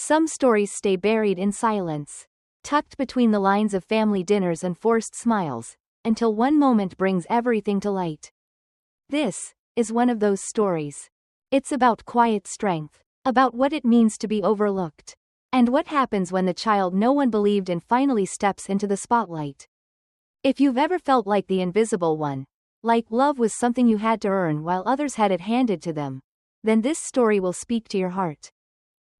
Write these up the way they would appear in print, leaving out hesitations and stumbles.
Some stories stay buried in silence, tucked between the lines of family dinners and forced smiles, until one moment brings everything to light. This is one of those stories. It's about quiet strength, about what it means to be overlooked, and what happens when the child no one believed in finally steps into the spotlight. If you've ever felt like the invisible one, like love was something you had to earn while others had it handed to them, then this story will speak to your heart.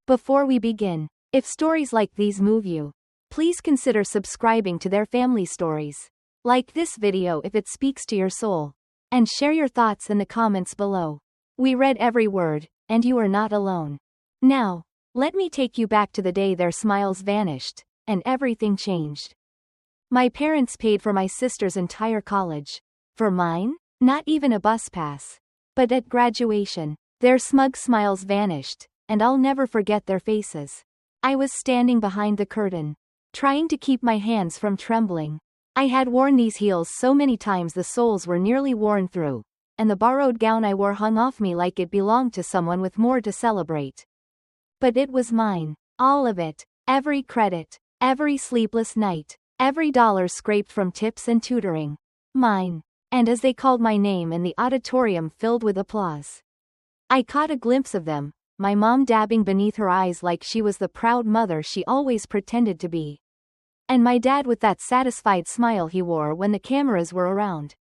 Before we begin, if stories like these move you, please consider subscribing to Their Family Stories. Like this video if it speaks to your soul, and share your thoughts in the comments below. We read every word, and you are not alone. Now, let me take you back to the day their smiles vanished, and everything changed. My parents paid for my sister's entire college. For mine, not even a bus pass. But at graduation, their smug smiles vanished, and I'll never forget their faces. I was standing behind the curtain, trying to keep my hands from trembling. I had worn these heels so many times the soles were nearly worn through, and the borrowed gown I wore hung off me like it belonged to someone with more to celebrate. But it was mine, all of it, every credit, every sleepless night, every dollar scraped from tips and tutoring. Mine. And as they called my name and the auditorium filled with applause, I caught a glimpse of them, my mom dabbing beneath her eyes like she was the proud mother she always pretended to be. And my dad with that satisfied smile he wore when the cameras were around.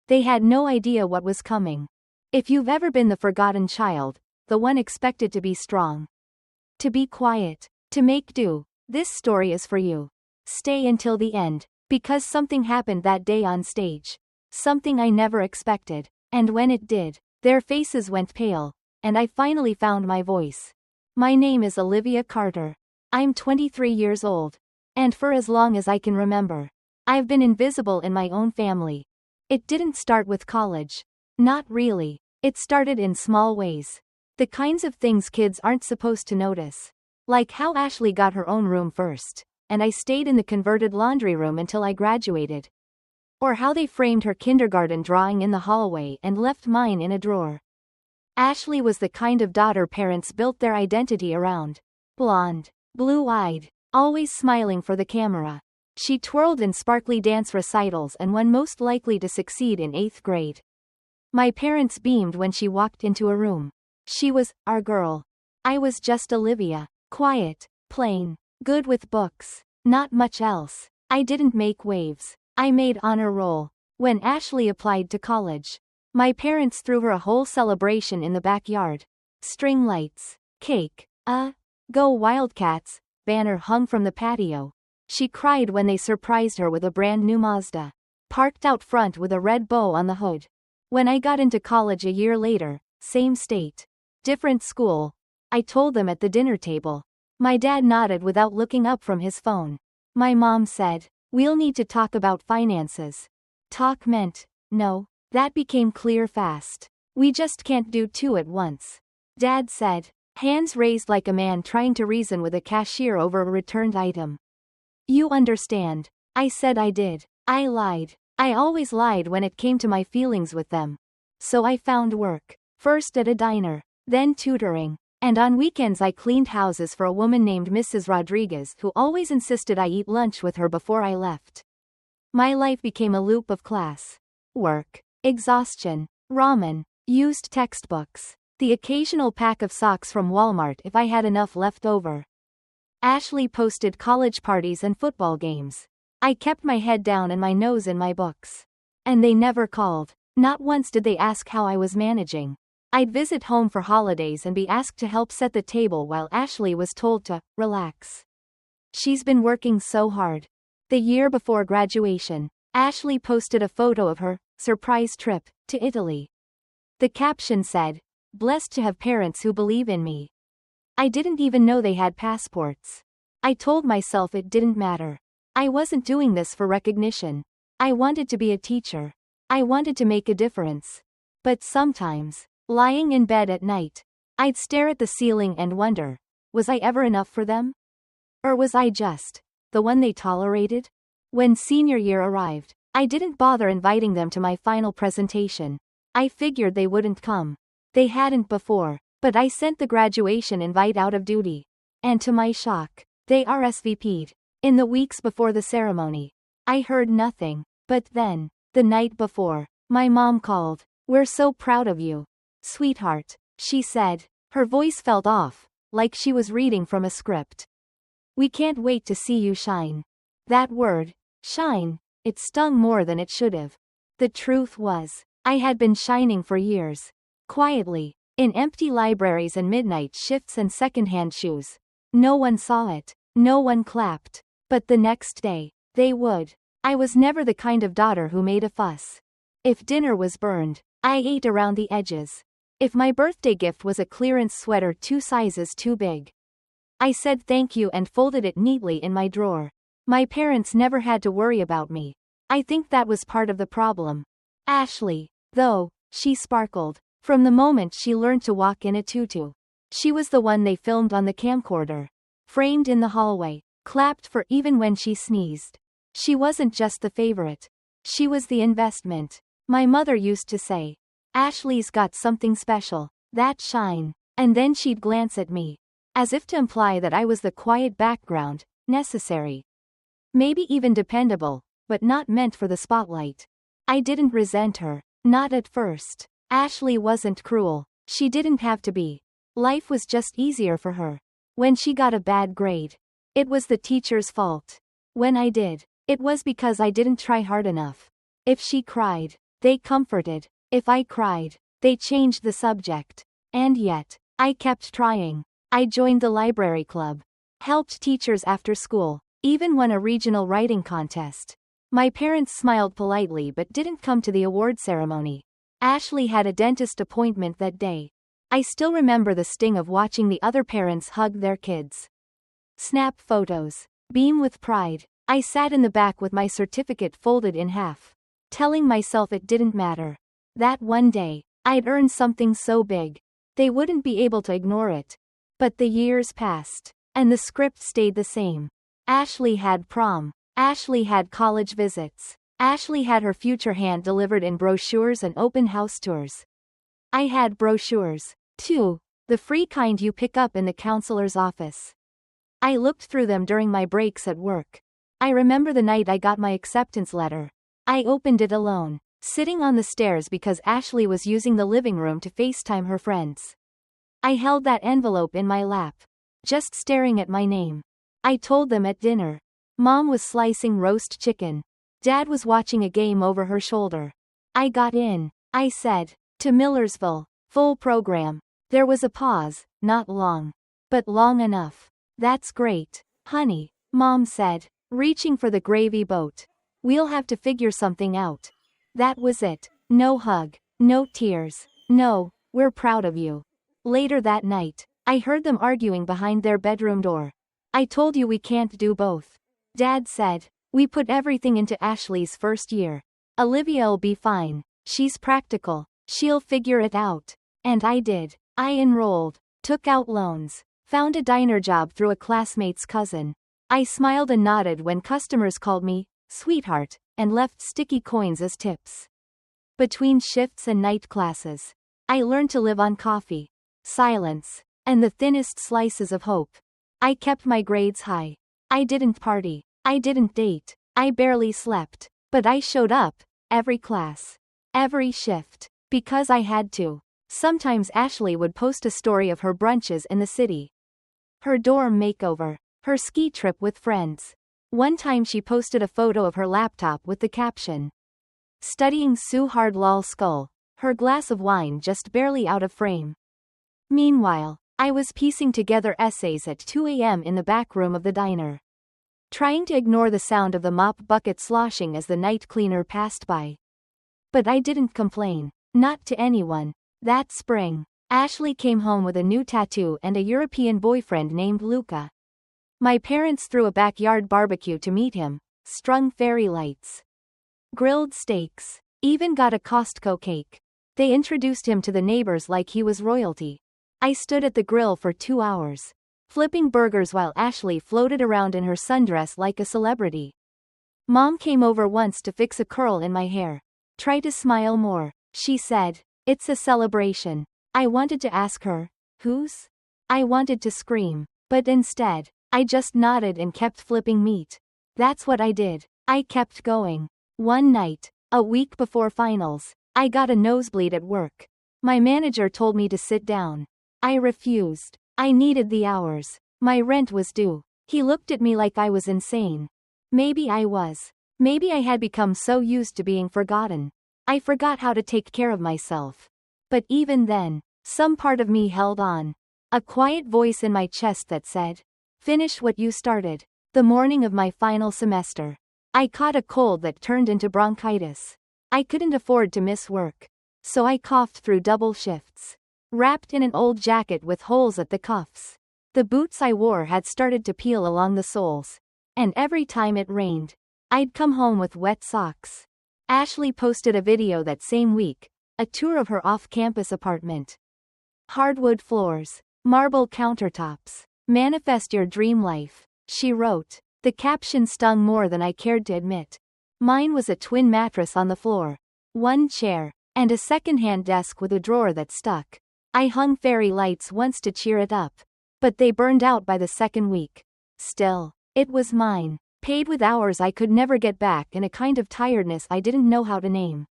They had no idea what was coming. If you've ever been the forgotten child, the one expected to be strong, to be quiet, to make do, this story is for you. Stay until the end, because something happened that day on stage. Something I never expected, and when it did, their faces went pale, and I finally found my voice. My name is Olivia Carter. I'm 23 years old. And for as long as I can remember, I've been invisible in my own family. It didn't start with college. Not really. It started in small ways. The kinds of things kids aren't supposed to notice. Like how Ashley got her own room first, and I stayed in the converted laundry room until I graduated. Or how they framed her kindergarten drawing in the hallway and left mine in a drawer. Ashley was the kind of daughter parents built their identity around. Blonde, blue-eyed, always smiling for the camera. She twirled in sparkly dance recitals and won most likely to succeed in 8th grade. My parents beamed when she walked into a room. She was our girl. I was just Olivia, quiet, plain, good with books, not much else. I didn't make waves. I made honor roll. When Ashley applied to college, my parents threw her a whole celebration in the backyard. String lights, cake, Go Wildcats banner hung from the patio. She cried when they surprised her with a brand new Mazda, parked out front with a red bow on the hood. When I got into college a year later, same state, different school, I told them at the dinner table. My dad nodded without looking up from his phone. My mom said, "We'll need to talk about finances." Talk meant, no. That became clear fast. We just can't do two at once. Dad said, hands raised like a man trying to reason with a cashier over a returned item. "You understand." I said I did. I lied. I always lied when it came to my feelings with them. So I found work. First at a diner, then tutoring. And on weekends I cleaned houses for a woman named Mrs. Rodriguez who always insisted I eat lunch with her before I left. My life became a loop of class, work, exhaustion, ramen, used textbooks, the occasional pack of socks from Walmart if I had enough left over. Ashley posted college parties and football games. I kept my head down and my nose in my books. And they never called. Not once did they ask how I was managing. I'd visit home for holidays and be asked to help set the table while Ashley was told to relax. She's been working so hard. The year before graduation, Ashley posted a photo of her surprise trip to Italy. The caption said, "Blessed to have parents who believe in me." I didn't even know they had passports. I told myself it didn't matter. I wasn't doing this for recognition. I wanted to be a teacher. I wanted to make a difference. But sometimes, lying in bed at night, I'd stare at the ceiling and wonder, was I ever enough for them? Or was I just the one they tolerated? When senior year arrived, I didn't bother inviting them to my final presentation. I figured they wouldn't come. They hadn't before, but I sent the graduation invite out of duty. And to my shock, they RSVP'd. In the weeks before the ceremony, I heard nothing. But then, the night before, my mom called. "We're so proud of you, sweetheart," she said. Her voice felt off, like she was reading from a script. "We can't wait to see you shine." That word, shine, it stung more than it should have. The truth was, I had been shining for years. Quietly, in empty libraries and midnight shifts and secondhand shoes. No one saw it. No one clapped. But the next day, they would. I was never the kind of daughter who made a fuss. If dinner was burned, I ate around the edges. If my birthday gift was a clearance sweater 2 sizes too big, I said thank you and folded it neatly in my drawer. My parents never had to worry about me. I think that was part of the problem. Ashley, though, she sparkled. From the moment she learned to walk in a tutu. She was the one they filmed on the camcorder. Framed in the hallway. Clapped for even when she sneezed. She wasn't just the favorite. She was the investment. My mother used to say, "Ashley's got something special. That shine." And then she'd glance at me. As if to imply that I was the quiet background, necessary. Maybe even dependable, but not meant for the spotlight. I didn't resent her. Not at first. Ashley wasn't cruel. She didn't have to be. Life was just easier for her. When she got a bad grade, it was the teacher's fault. When I did, it was because I didn't try hard enough. If she cried, they comforted. If I cried, they changed the subject. And yet, I kept trying. I joined the library club. Helped teachers after school. Even won a regional writing contest. My parents smiled politely but didn't come to the award ceremony. Ashley had a dentist appointment that day. I still remember the sting of watching the other parents hug their kids. Snap photos. Beam with pride. I sat in the back with my certificate folded in half. Telling myself it didn't matter. That one day, I'd earned something so big. They wouldn't be able to ignore it. But the years passed. And the script stayed the same. Ashley had prom. Ashley had college visits. Ashley had her future hand delivered in brochures and open house tours. I had brochures, too, the free kind you pick up in the counselor's office. I looked through them during my breaks at work. I remember the night I got my acceptance letter. I opened it alone, sitting on the stairs because Ashley was using the living room to FaceTime her friends. I held that envelope in my lap, just staring at my name. I told them at dinner. Mom was slicing roast chicken. Dad was watching a game over her shoulder. I got in, I said, to Millersville, full program. There was a pause, not long. But long enough. "That's great, honey," Mom said, reaching for the gravy boat. "We'll have to figure something out." That was it. No hug, no tears, no, "We're proud of you." Later that night, I heard them arguing behind their bedroom door. "I told you we can't do both." Dad said, "We put everything into Ashley's first year. Olivia'll be fine. She's practical. She'll figure it out." And I did. I enrolled, took out loans, found a diner job through a classmate's cousin. I smiled and nodded when customers called me sweetheart and left sticky coins as tips. Between shifts and night classes, I learned to live on coffee, silence, and the thinnest slices of hope. I kept my grades high. I didn't party. I didn't date. I barely slept. But I showed up, every class, every shift, because I had to. Sometimes Ashley would post a story of her brunches in the city. Her dorm makeover. Her ski trip with friends. One time she posted a photo of her laptop with the caption, "Studying so hard lol skull," her glass of wine just barely out of frame. Meanwhile, I was piecing together essays at 2 a.m. in the back room of the diner. Trying to ignore the sound of the mop bucket sloshing as the night cleaner passed by. But I didn't complain. Not to anyone. That spring, Ashley came home with a new tattoo and a European boyfriend named Luca. My parents threw a backyard barbecue to meet him, strung fairy lights, grilled steaks, even got a Costco cake. They introduced him to the neighbors like he was royalty. I stood at the grill for 2 hours, flipping burgers while Ashley floated around in her sundress like a celebrity. Mom came over once to fix a curl in my hair. "Try to smile more," she said. "It's a celebration." I wanted to ask her, "Whose?" I wanted to scream, But instead, I just nodded and kept flipping meat. That's what I did. I kept going. One night, a week before finals, I got a nosebleed at work. My manager told me to sit down. I refused. I needed the hours. My rent was due. He looked at me like I was insane. Maybe I was. Maybe I had become so used to being forgotten. I forgot how to take care of myself. But even then, some part of me held on. A quiet voice in my chest that said, "Finish what you started." The morning of my final semester, I caught a cold that turned into bronchitis. I couldn't afford to miss work. So I coughed through double shifts. Wrapped in an old jacket with holes at the cuffs. The boots I wore had started to peel along the soles. And every time it rained, I'd come home with wet socks. Ashley posted a video that same week, a tour of her off-campus apartment. Hardwood floors, marble countertops. Manifest your dream life, she wrote. The caption stung more than I cared to admit. Mine was a twin mattress on the floor, one chair, and a second-hand desk with a drawer that stuck. I hung fairy lights once to cheer it up. But they burned out by the second week. Still, it was mine, paid with hours I could never get back and a kind of tiredness I didn't know how to name.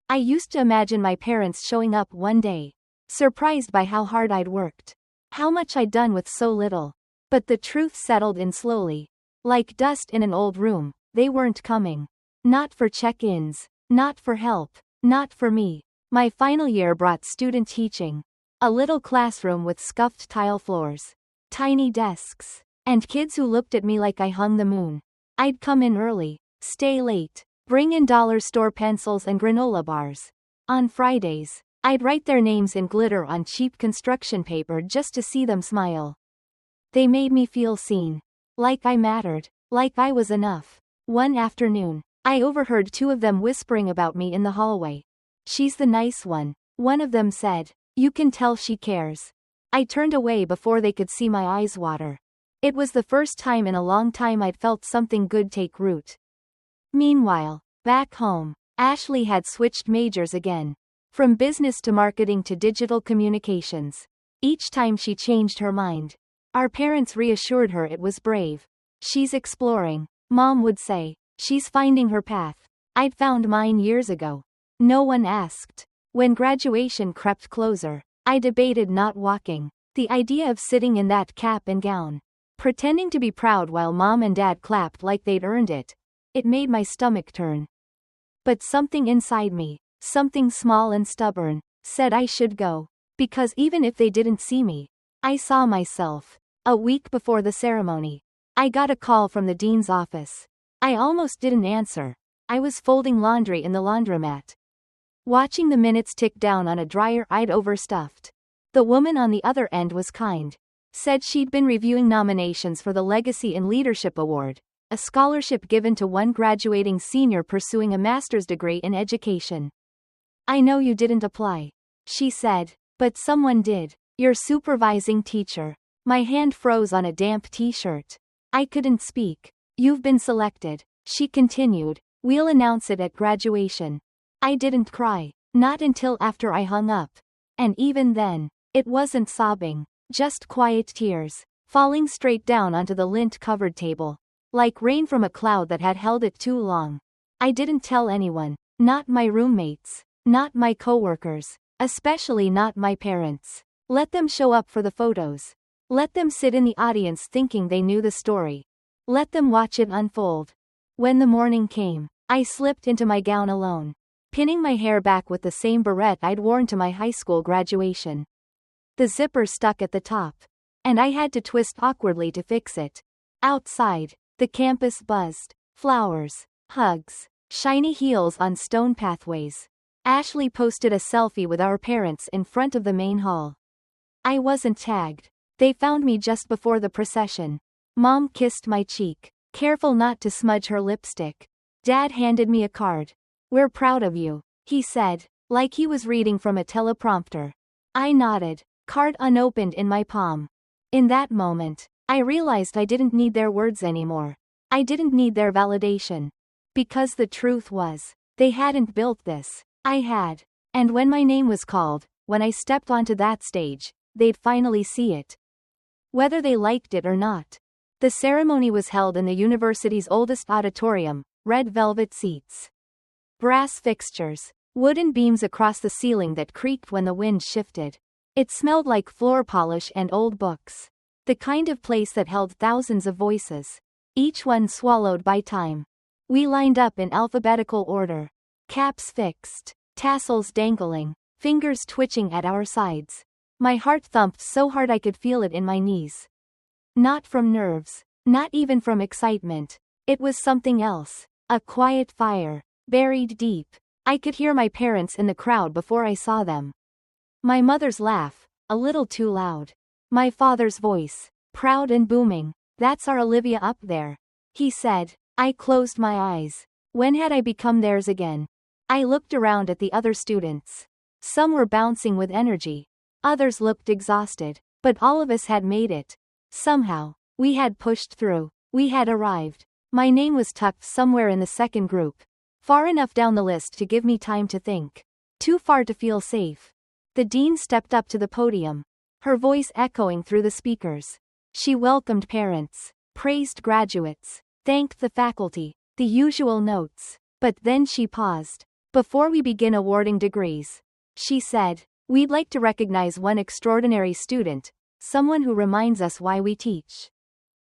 I used to imagine my parents showing up one day, surprised by how hard I'd worked. How much I'd done with so little. But the truth settled in slowly. Like dust in an old room, they weren't coming. Not for check-ins, not for help, not for me. My final year brought student teaching. A little classroom with scuffed tile floors, tiny desks, and kids who looked at me like I hung the moon. I'd come in early, stay late, bring in dollar store pencils and granola bars. On Fridays, I'd write their names in glitter on cheap construction paper just to see them smile. They made me feel seen. Like I mattered, like I was enough. One afternoon, I overheard two of them whispering about me in the hallway. "She's the nice one of them said. "You can tell she cares." I turned away before they could see my eyes water. It was the first time in a long time I'd felt something good take root. Meanwhile, back home, Ashley had switched majors again. From business to marketing to digital communications. Each time she changed her mind. Our parents reassured her it was brave. "She's exploring," Mom would say. "She's finding her path." I'd found mine years ago. No one asked. When graduation crept closer, I debated not walking. The idea of sitting in that cap and gown, pretending to be proud while Mom and Dad clapped like they'd earned it, it made my stomach turn. But something inside me, something small and stubborn, said I should go. Because even if they didn't see me, I saw myself. A week before the ceremony, I got a call from the dean's office. I almost didn't answer. I was folding laundry in the laundromat, watching the minutes tick down on a dryer I'd overstuffed. The woman on the other end was kind. Said she'd been reviewing nominations for the Legacy in Leadership Award, a scholarship given to one graduating senior pursuing a master's degree in education. "I know you didn't apply," she said, "but someone did. Your supervising teacher." My hand froze on a damp t-shirt. I couldn't speak. "You've been selected," she continued. "We'll announce it at graduation." I didn't cry. Not until after I hung up. And even then, it wasn't sobbing. Just quiet tears, falling straight down onto the lint-covered table. Like rain from a cloud that had held it too long. I didn't tell anyone. Not my roommates. Not my coworkers. Especially not my parents. Let them show up for the photos. Let them sit in the audience thinking they knew the story. Let them watch it unfold. When the morning came, I slipped into my gown alone, pinning my hair back with the same barrette I'd worn to my high school graduation. The zipper stuck at the top, and I had to twist awkwardly to fix it. Outside, the campus buzzed. Flowers, hugs, shiny heels on stone pathways. Ashley posted a selfie with our parents in front of the main hall. I wasn't tagged. They found me just before the procession. Mom kissed my cheek, careful not to smudge her lipstick. Dad handed me a card. "We're proud of you," he said, like he was reading from a teleprompter. I nodded, card unopened in my palm. In that moment, I realized I didn't need their words anymore. I didn't need their validation. Because the truth was, they hadn't built this. I had. And when my name was called, when I stepped onto that stage, they'd finally see it. whether they liked it or not. The ceremony was held in the university's oldest auditorium, red velvet seats, brass fixtures, wooden beams across the ceiling that creaked when the wind shifted. It smelled like floor polish and old books. The kind of place that held thousands of voices, each one swallowed by time. We lined up in alphabetical order. Caps fixed, tassels dangling, fingers twitching at our sides. My heart thumped so hard I could feel it in my knees. Not from nerves, not even from excitement. It was something else. A quiet fire, buried deep. I could hear my parents in the crowd before I saw them. My mother's laugh, a little too loud. My father's voice, proud and booming. "That's our Olivia up there," he said. I closed my eyes. When had I become theirs again? I looked around at the other students. Some were bouncing with energy. Others looked exhausted. But all of us had made it. Somehow, we had pushed through. We had arrived. My name was tucked somewhere in the second group. Far enough down the list to give me time to think. Too far to feel safe. The dean stepped up to the podium, her voice echoing through the speakers. She welcomed parents, praised graduates, thanked the faculty, the usual notes. But then she paused. "Before we begin awarding degrees," she said, "we'd like to recognize one extraordinary student, someone who reminds us why we teach.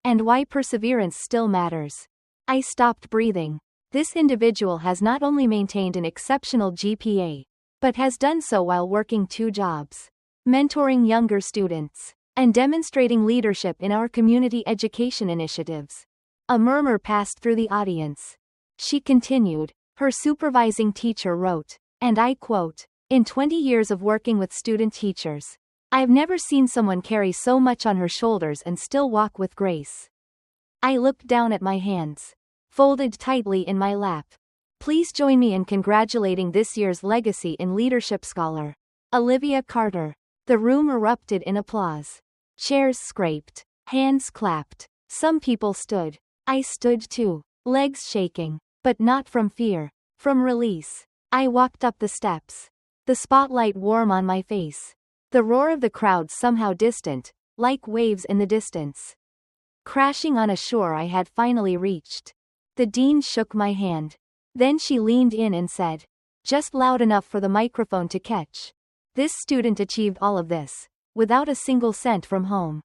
And why perseverance still matters." I stopped breathing. This individual has not only maintained an exceptional GPA, but has done so while working 2 jobs, mentoring younger students, and demonstrating leadership in our community education initiatives. A murmur passed through the audience. She continued, her supervising teacher wrote, and I quote, "In 20 years of working with student teachers, I've never seen someone carry so much on her shoulders and still walk with grace." I looked down at my hands, folded tightly in my lap. Please join me in congratulating this year's Legacy in Leadership Scholar, Olivia Carter. The room erupted in applause. Chairs scraped. Hands clapped. Some people stood. I stood too, legs shaking, but not from fear, from release. I walked up the steps, the spotlight warm on my face. The roar of the crowd somehow distant, like waves in the distance, crashing on a shore I had finally reached. The dean shook my hand. Then she leaned in and said, just loud enough for the microphone to catch, "This student achieved all of this, without a single cent from home."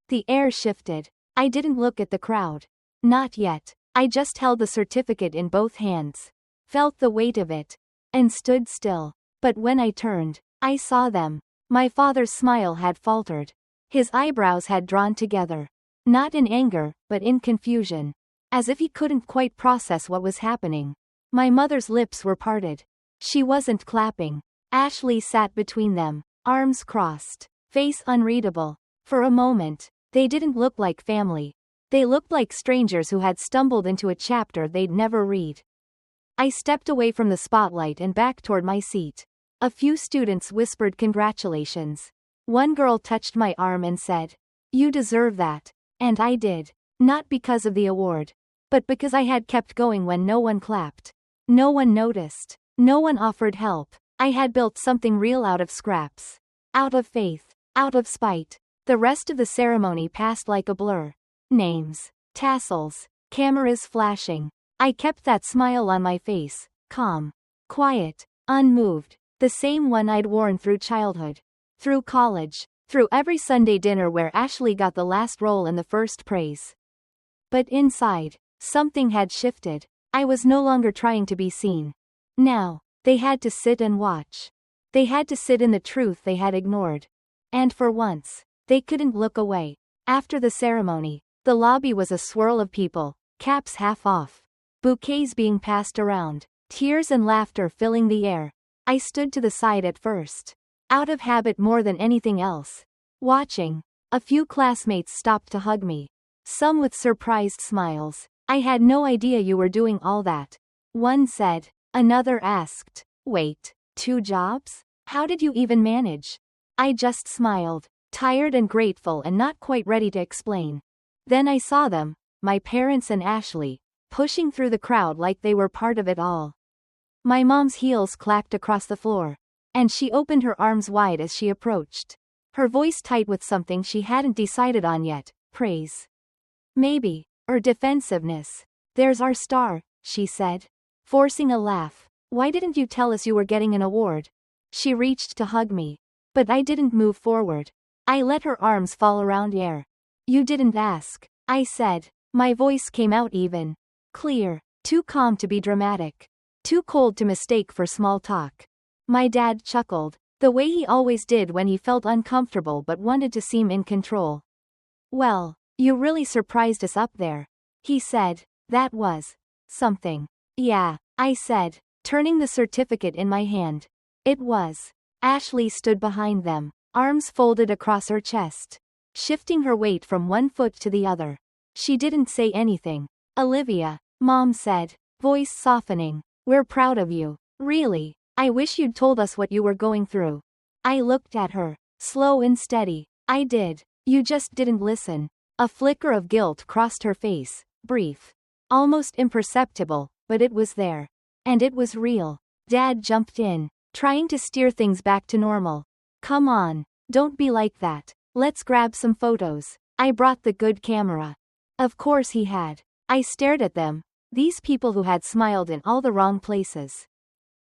The air shifted. I didn't look at the crowd. Not yet. I just held the certificate in both hands, felt the weight of it, and stood still. But when I turned, I saw them. My father's smile had faltered. His eyebrows had drawn together. Not in anger, but in confusion. As if he couldn't quite process what was happening. My mother's lips were parted. She wasn't clapping. Ashley sat between them, arms crossed, face unreadable. For a moment, they didn't look like family. They looked like strangers who had stumbled into a chapter they'd never read. I stepped away from the spotlight and back toward my seat. A few students whispered congratulations. One girl touched my arm and said, "You deserve that." And I did. Not because of the award, but because I had kept going when no one clapped. No one noticed. No one offered help. I had built something real out of scraps. Out of faith. Out of spite. The rest of the ceremony passed like a blur. Names. Tassels. Cameras flashing. I kept that smile on my face, calm. Quiet. Unmoved. The same one I'd worn through childhood. Through college. Through every Sunday dinner where Ashley got the last role and the first praise. But inside, something had shifted. I was no longer trying to be seen. Now, they had to sit and watch. They had to sit in the truth they had ignored. And for once, they couldn't look away. After the ceremony, the lobby was a swirl of people, caps half off, bouquets being passed around, tears and laughter filling the air. I stood to the side at first, out of habit more than anything else. Watching. A few classmates stopped to hug me. Some with surprised smiles. "I had no idea you were doing all that," one said. Another asked, "Wait, 2 jobs? How did you even manage?" I just smiled, tired and grateful and not quite ready to explain. Then I saw them, my parents and Ashley, pushing through the crowd like they were part of it all. My mom's heels clacked across the floor, and she opened her arms wide as she approached. Her voice tight with something she hadn't decided on yet, praise. Maybe. Or defensiveness. There's our star, she said. Forcing a laugh. Why didn't you tell us you were getting an award? She reached to hug me. But I didn't move forward. I let her arms fall around air. You didn't ask, I said. My voice came out even. Clear. Too calm to be dramatic. Too cold to mistake for small talk. My dad chuckled, the way he always did when he felt uncomfortable but wanted to seem in control. Well, you really surprised us up there, he said. That was something. Yeah, I said, turning the certificate in my hand. It was. Ashley stood behind them, arms folded across her chest, shifting her weight from one foot to the other. She didn't say anything. Olivia, Mom said, voice softening. We're proud of you. Really. I wish you'd told us what you were going through. I looked at her, slow and steady. I did. You just didn't listen. A flicker of guilt crossed her face, brief. Almost imperceptible, but it was there. And it was real. Dad jumped in, trying to steer things back to normal. Come on. Don't be like that. Let's grab some photos. I brought the good camera. Of course he had. I stared at them. These people who had smiled in all the wrong places.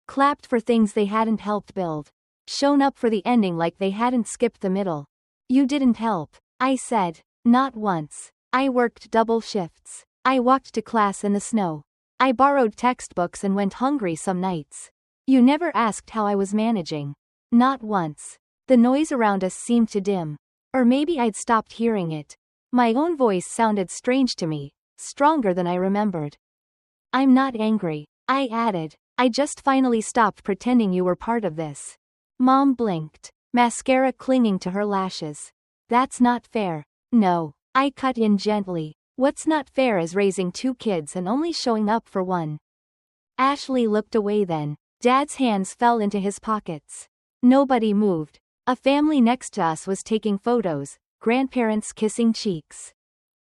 Clapped for things they hadn't helped build. Shown up for the ending like they hadn't skipped the middle. You didn't help, I said. Not once. I worked double shifts. I walked to class in the snow. I borrowed textbooks and went hungry some nights. You never asked how I was managing. Not once. The noise around us seemed to dim. Or maybe I'd stopped hearing it. My own voice sounded strange to me, stronger than I remembered. I'm not angry, I added. I just finally stopped pretending you were part of this. Mom blinked, mascara clinging to her lashes. That's not fair. No, I cut in gently. What's not fair is raising two kids and only showing up for one. Ashley looked away then. Dad's hands fell into his pockets. Nobody moved. A family next to us was taking photos, grandparents kissing cheeks.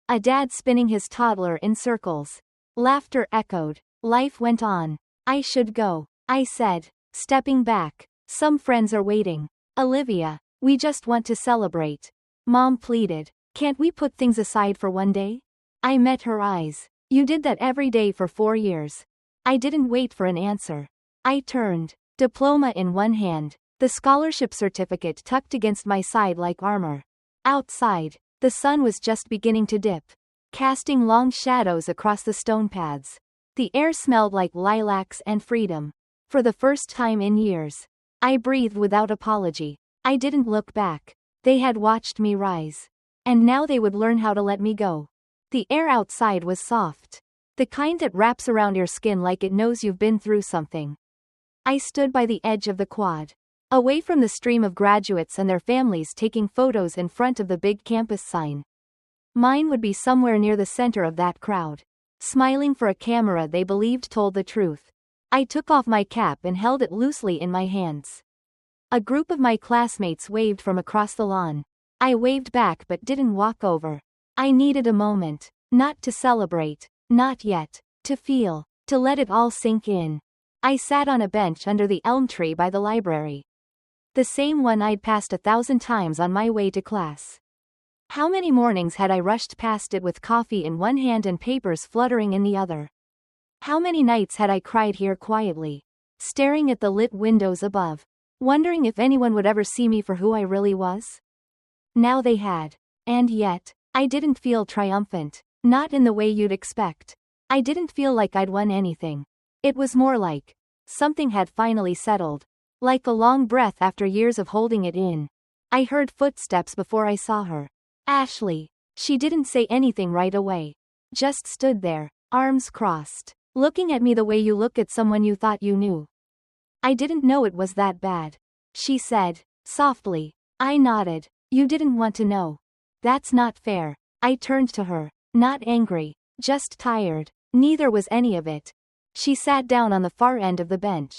A dad spinning his toddler in circles. Laughter echoed. Life went on. I should go, I said, stepping back. Some friends are waiting. Olivia, we just want to celebrate. Mom pleaded. Can't we put things aside for one day? I met her eyes. You did that every day for 4 years. I didn't wait for an answer. I turned, diploma in one hand, the scholarship certificate tucked against my side like armor. Outside, the sun was just beginning to dip, casting long shadows across the stone paths. The air smelled like lilacs and freedom. For the first time in years, I breathed without apology. I didn't look back. They had watched me rise. And now they would learn how to let me go. The air outside was soft. The kind that wraps around your skin like it knows you've been through something. I stood by the edge of the quad, away from the stream of graduates and their families taking photos in front of the big campus sign. Mine would be somewhere near the center of that crowd, smiling for a camera they believed told the truth. I took off my cap and held it loosely in my hands. A group of my classmates waved from across the lawn. I waved back but didn't walk over. I needed a moment, not to celebrate, not yet, to feel, to let it all sink in. I sat on a bench under the elm tree by the library. The same one I'd passed 1,000 times on my way to class. How many mornings had I rushed past it with coffee in one hand and papers fluttering in the other? How many nights had I cried here quietly, staring at the lit windows above, wondering if anyone would ever see me for who I really was? Now they had. And yet, I didn't feel triumphant, not in the way you'd expect. I didn't feel like I'd won anything. It was more like something had finally settled, like a long breath after years of holding it in. I heard footsteps before I saw her. Ashley. She didn't say anything right away. Just stood there, arms crossed, looking at me the way you look at someone you thought you knew. I didn't know it was that bad, she said, softly. I nodded. You didn't want to know. That's not fair. I turned to her, not angry, just tired. Neither was any of it. She sat down on the far end of the bench,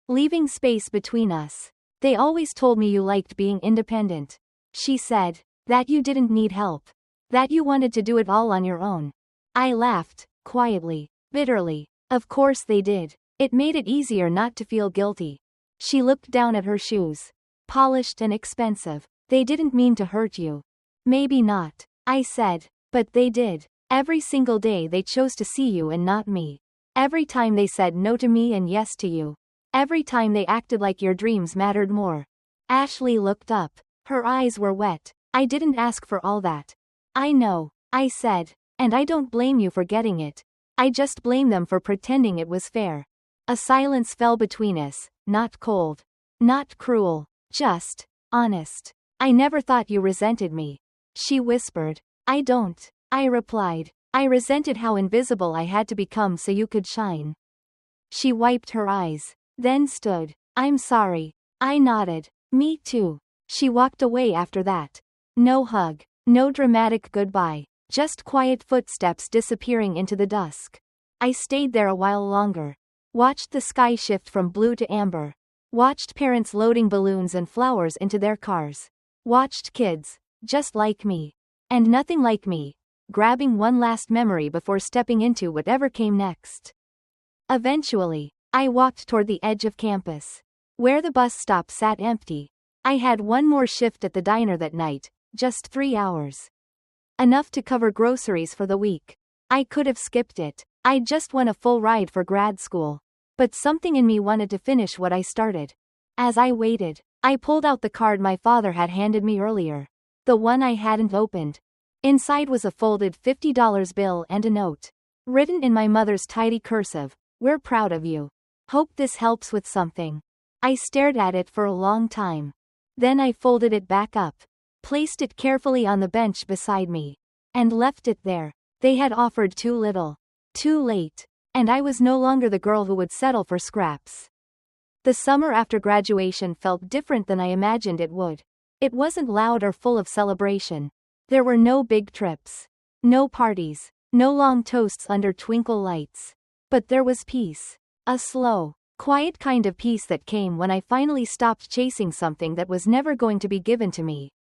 leaving space between us. They always told me you liked being independent, she said, that you didn't need help, that you wanted to do it all on your own. I laughed, quietly, bitterly. Of course they did. It made it easier not to feel guilty. She looked down at her shoes. Polished and expensive. They didn't mean to hurt you. Maybe not, I said. But they did. Every single day they chose to see you and not me. Every time they said no to me and yes to you. Every time they acted like your dreams mattered more. Ashley looked up. Her eyes were wet. I didn't ask for all that. I know, I said. And I don't blame you for getting it. I just blame them for pretending it was fair. A silence fell between us, not cold. Not cruel. Just honest. I never thought you resented me. She whispered. I don't, I replied. I resented how invisible I had to become so you could shine. She wiped her eyes, then stood. I'm sorry. I nodded. Me too. She walked away after that. No hug, no dramatic goodbye, just quiet footsteps disappearing into the dusk. I stayed there a while longer. Watched the sky shift from blue to amber. Watched parents loading balloons and flowers into their cars. Watched kids, just like me. And nothing like me, grabbing one last memory before stepping into whatever came next. Eventually, I walked toward the edge of campus. Where the bus stop sat empty. I had one more shift at the diner that night, just 3 hours. Enough to cover groceries for the week. I could have skipped it. I'd just won a full ride for grad school. But something in me wanted to finish what I started. As I waited, I pulled out the card my father had handed me earlier. The one I hadn't opened. Inside was a folded $50 bill and a note. Written in my mother's tidy cursive, "We're proud of you. Hope this helps with something." I stared at it for a long time. Then I folded it back up, placed it carefully on the bench beside me, and left it there. They had offered too little. Too late. And I was no longer the girl who would settle for scraps. The summer after graduation felt different than I imagined it would. It wasn't loud or full of celebration. There were no big trips. No parties. No long toasts under twinkle lights. But there was peace. A slow, quiet kind of peace that came when I finally stopped chasing something that was never going to be given to me.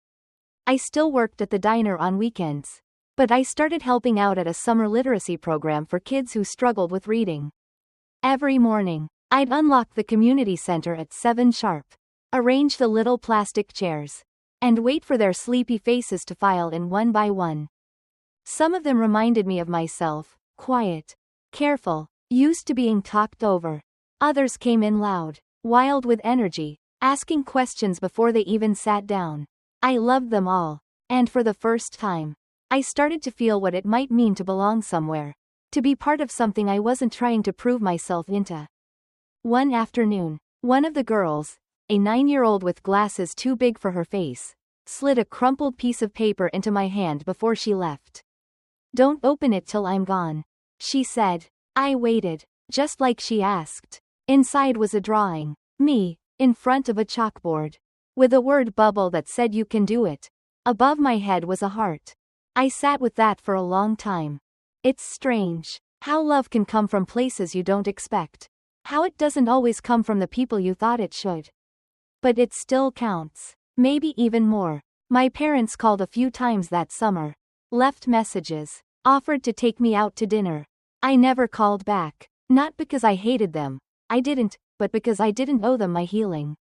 I still worked at the diner on weekends. But I started helping out at a summer literacy program for kids who struggled with reading. Every morning, I'd unlock the community center at 7 sharp, arrange the little plastic chairs, and wait for their sleepy faces to file in one by one. Some of them reminded me of myself, quiet, careful, used to being talked over. Others came in loud, wild with energy, asking questions before they even sat down. I loved them all, and for the first time, I started to feel what it might mean to belong somewhere, to be part of something I wasn't trying to prove myself into. One afternoon, one of the girls, a 9-year-old with glasses too big for her face, slid a crumpled piece of paper into my hand before she left. "Don't open it till I'm gone," she said. I waited, just like she asked. Inside was a drawing, me, in front of a chalkboard, with a word bubble that said "You can do it." Above my head was a heart. I sat with that for a long time. It's strange how love can come from places you don't expect. How it doesn't always come from the people you thought it should. But it still counts. Maybe even more. My parents called a few times that summer. Left messages. Offered to take me out to dinner. I never called back. Not because I hated them. I didn't, but because I didn't owe them my healing.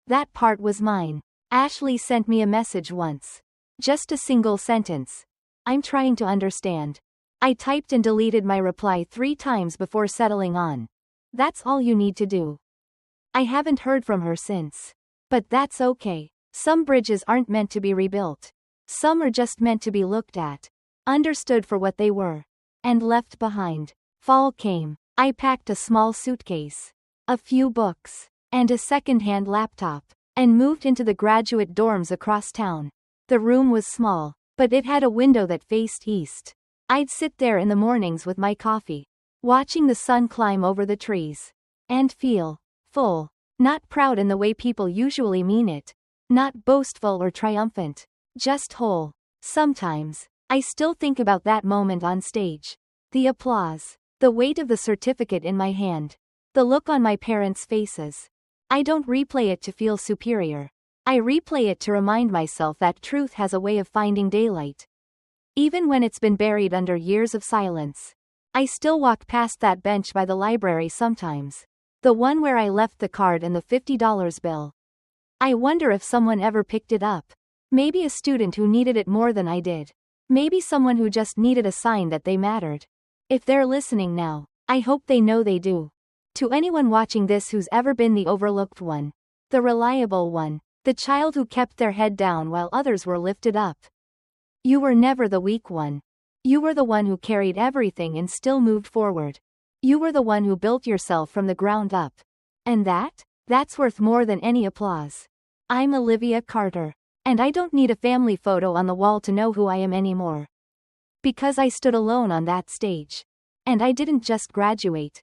That part was mine. Ashley sent me a message once. Just a single sentence. "I'm trying to understand." I typed and deleted my reply 3 times before settling on. That's all you need to do. I haven't heard from her since. But that's okay. Some bridges aren't meant to be rebuilt. Some are just meant to be looked at, understood for what they were, and left behind. Fall came. I packed a small suitcase, a few books, and a second-hand laptop, and moved into the graduate dorms across town. The room was small, but it had a window that faced east. I'd sit there in the mornings with my coffee, watching the sun climb over the trees, and feel full, not proud in the way people usually mean it, not boastful or triumphant, just whole. Sometimes, I still think about that moment on stage. The applause, the weight of the certificate in my hand, the look on my parents' faces. I don't replay it to feel superior. I replay it to remind myself that truth has a way of finding daylight. Even when it's been buried under years of silence. I still walk past that bench by the library sometimes. The one where I left the card and the $50 bill. I wonder if someone ever picked it up. Maybe a student who needed it more than I did. Maybe someone who just needed a sign that they mattered. If they're listening now, I hope they know they do. To anyone watching this who's ever been the overlooked one, the reliable one, the child who kept their head down while others were lifted up. You were never the weak one. You were the one who carried everything and still moved forward. You were the one who built yourself from the ground up. And that's worth more than any applause. I'm Olivia Carter. And I don't need a family photo on the wall to know who I am anymore. Because I stood alone on that stage. And I didn't just graduate.